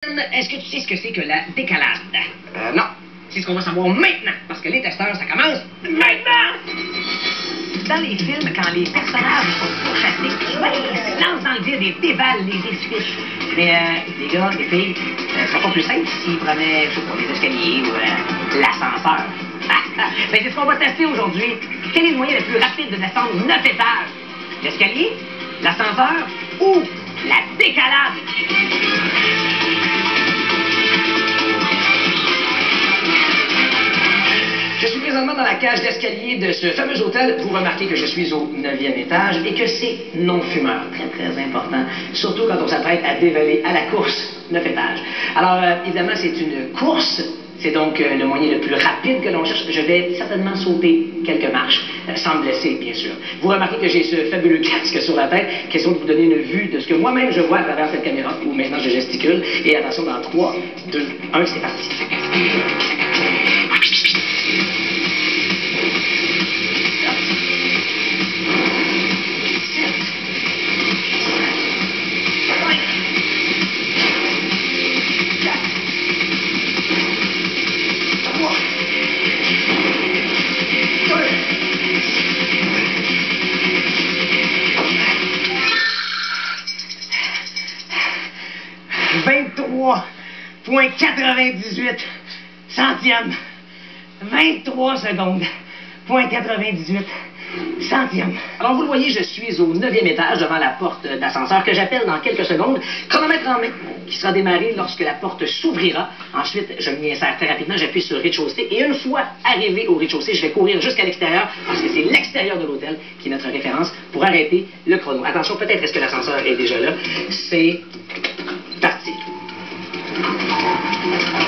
Est-ce que tu sais ce que c'est que la décalade? Non. C'est ce qu'on va savoir maintenant, parce que les testeurs, ça commence maintenant! Dans les films, quand les personnages sont pourchassés, souvent ils se lancent dans le vide et dévalent les édifices. Mais les gars, les filles, ce serait pas plus simple s'ils prenaient, je sais pas, les escaliers ou l'ascenseur. Ben, c'est ce qu'on va tester aujourd'hui. Quel est le moyen le plus rapide de descendre 9 étages? L'escalier, l'ascenseur ou la décalade? Je suis présentement dans la cage d'escalier de ce fameux hôtel. Vous remarquez que je suis au 9e étage et que c'est non-fumeur. Très, très important. Surtout quand on s'apprête à dévaler à la course 9 étages. Alors, évidemment, c'est une course. C'est donc le moyen le plus rapide que l'on cherche. Je vais certainement sauter quelques marches, sans me blesser, bien sûr. Vous remarquez que j'ai ce fabuleux casque sur la tête, question de vous donner une vue de ce que moi-même je vois à travers cette caméra, où maintenant je gesticule. Et attention, dans 3, 2, 1, c'est parti. 23,98 centièmes. 23 secondes. 0,98 centièmes. Alors, vous le voyez, je suis au 9e étage devant la porte d'ascenseur que j'appelle dans quelques secondes. Chronomètre en main, qui sera démarré lorsque la porte s'ouvrira. Ensuite, je m'y insère très rapidement, j'appuie sur rez-de-chaussée. Et une fois arrivé au rez-de-chaussée, je vais courir jusqu'à l'extérieur, parce que c'est l'extérieur de l'hôtel qui est notre référence pour arrêter le chrono. Attention, peut-être est-ce que l'ascenseur est déjà là. C'est parti.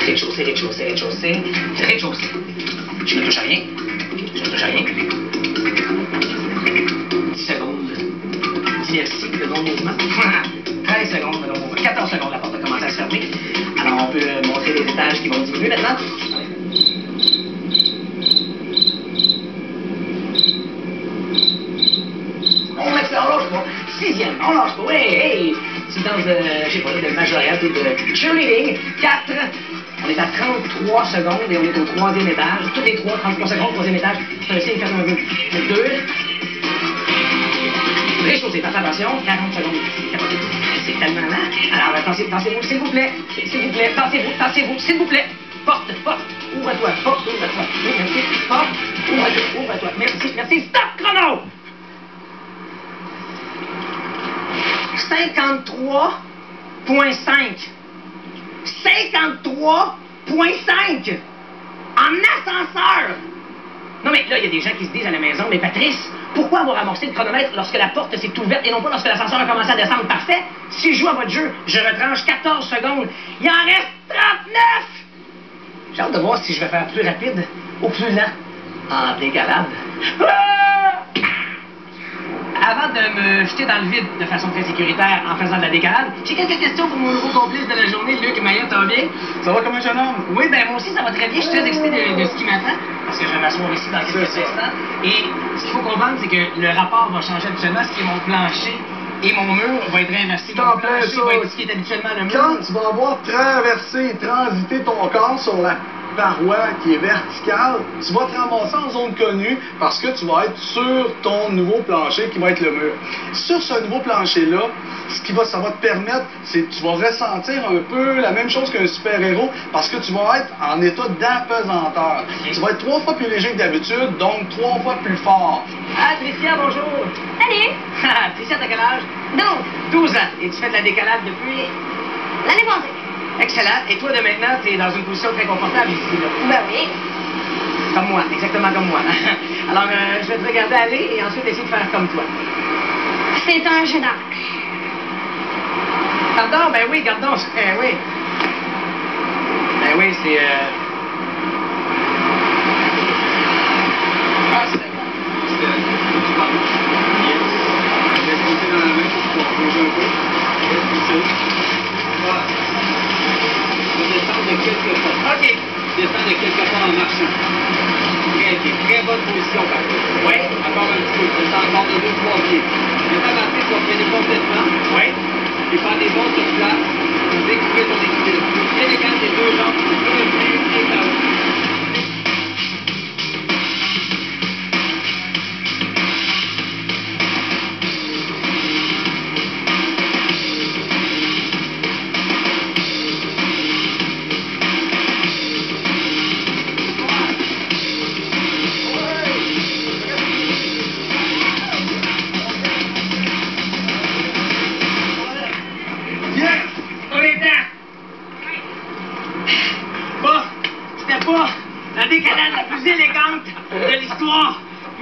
Rez-de-chaussée, rez-de-chaussée, rez-de-chaussée, rez-de-chaussée. Je ne touche à rien. Je ne touche à rien. 10 secondes. 10 de non-mouvement. 13 secondes de non-mouvement. 14 secondes, la porte a commencé à se fermer. Alors, on peut montrer les étages qui vont diminuer maintenant. On lâche pas. 6e, on lâche pas. Hey, hey! Petite danse de, je sais pas, de majorette ou de cheerleading. 4. On est à 33 secondes et on est au 3e étage. Tous les 33 secondes, 3e étage. C'est un signe, faites un peu. 2. Rez-chaussée, faites attention. 40 secondes. C'est tellement lent. Alors, tassez-vous, s'il vous plaît. S'il vous plaît, tassez-vous, s'il vous plaît. Porte. Ouvre-toi. Porte, ouvre-toi. Oui, merci. Porte, ouvre-toi. Merci. Stop, chrono! 53,5. 53,5 en ascenseur! Non, mais là, il y a des gens qui se disent à la maison, mais Patrice, pourquoi avoir amorcé le chronomètre lorsque la porte s'est ouverte et non pas lorsque l'ascenseur a commencé à descendre? Parfait! Si je joue à votre jeu, je retranche 14 secondes. Il en reste 39! J'ai hâte de voir si je vais faire plus rapide ou plus lent en décalade. Avant de me jeter dans le vide de façon très sécuritaire en faisant de la décalade, j'ai quelques questions pour mon nouveau complice de la journée, Luc Maillet, ça va bien? Ça va comme un jeune homme? Oui, ben moi aussi ça va très bien, je suis très excité de ce qui m'attend, parce que je vais m'asseoir ici dans quelques instants. Et ce qu'il faut comprendre, c'est que le rapport va changer habituellement, ce qui est mon plancher et mon mur va être inversé. Mon plancher va être ce qui est habituellement le mur. Quand tu vas avoir transité ton corps sur la paroi qui est verticale, tu vas te ramasser en zone connue parce que tu vas être sur ton nouveau plancher qui va être le mur. Sur ce nouveau plancher-là, ça va te permettre, c'est tu vas ressentir un peu la même chose qu'un super-héros parce que tu vas être en état d'apesanteur. Tu vas être 3 fois plus léger que d'habitude, donc 3 fois plus fort. Ah, Tricia, bonjour! Salut! Tricia, t'as quel âge? 12. 12 ans. Et tu fais de la décalade depuis? L'année passée. Excellent. Et toi, de maintenant, tu es dans une position très confortable ici, là. Ben oui. Comme moi, exactement comme moi. Alors, je vais te regarder aller et ensuite essayer de faire comme toi. C'est un jeu d'arc. Pardon? Ben oui, gardons. Ben oui. Ben oui, c'est... Ah, c'est bon. Je vais pousser dans la main pour bouger un peu. Je vais pousser. Voilà. Descendre de quelques pas. OK. Descendre de quelques pas en marchant. Très bonne position, par contre. Oui. Encore un petit peu. Descends encore de 2-3 pieds. Maintenant, tu vas freiner complètement. Oui. Et faire des bons sur place. Découvrir ton équilibre.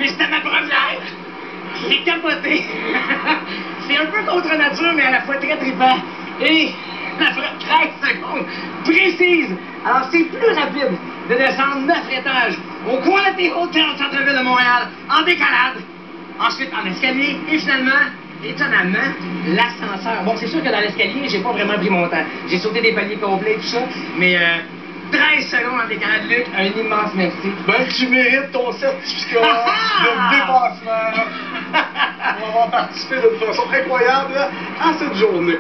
Mais c'était ma première! J'ai capoté! C'est un peu contre nature, mais à la fois très trippant. Et la 13 secondes précises! Alors, c'est plus rapide de descendre 9 étages au Quality Hotel centre-ville de Montréal, en décalade, ensuite en escalier, et finalement, étonnamment, l'ascenseur. Bon, c'est sûr que dans l'escalier, j'ai pas vraiment pris mon temps. J'ai sauté des paliers complets et tout ça, mais 13 secondes en décalade, Luc, un immense merci. Ben, tu mérites ton certificat de dépassement. On va avoir participé d'une façon incroyable à cette journée.